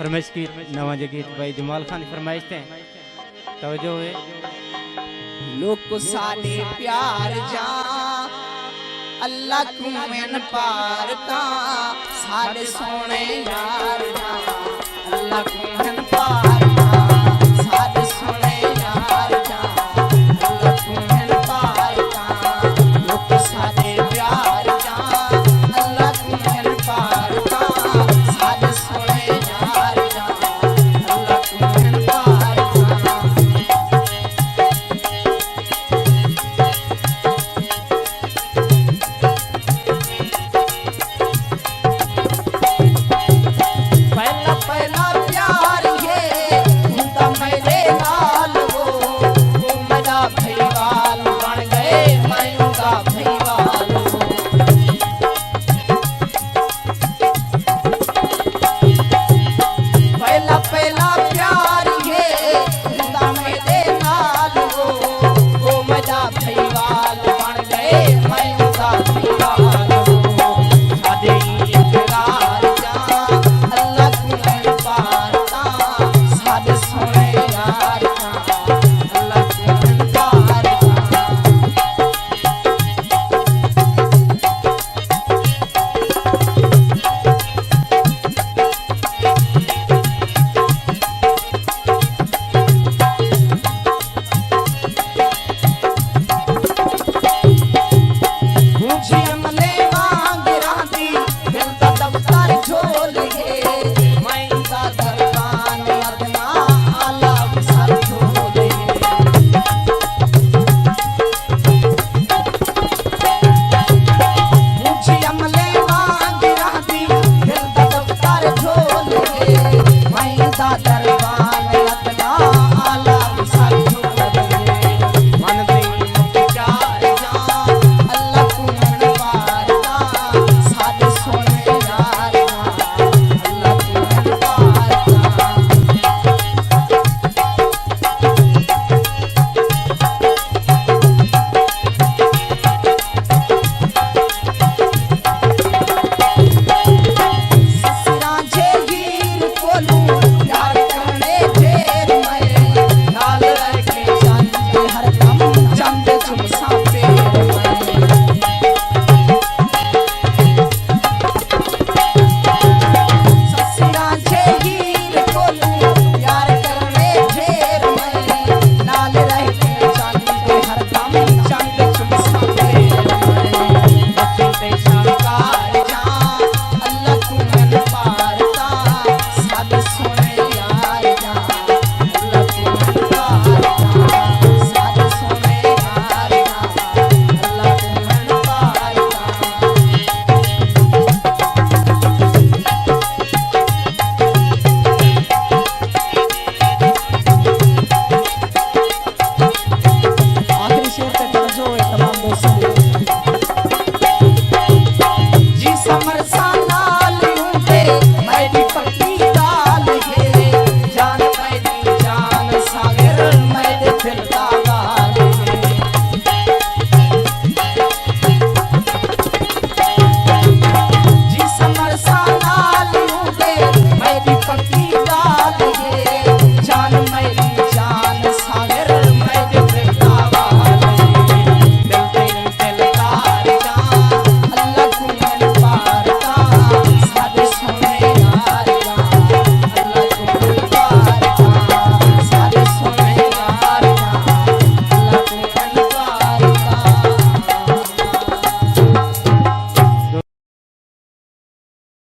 फरमाइश की नवाजे गीत भाई जमाल खान की फरमाइश थे तवज्जो है। लोग साडे प्यार जा अल्लाह को मैन पार ता साडे सोने यार जा अल्लाह को मैन पार ता साडे सोने यार जा अल्लाह को मैन पार ता लोग साडे प्यार जा अल्लाह को मैन पार ता साडे सोने यार जा अल्लाह को मैन पार ता साथ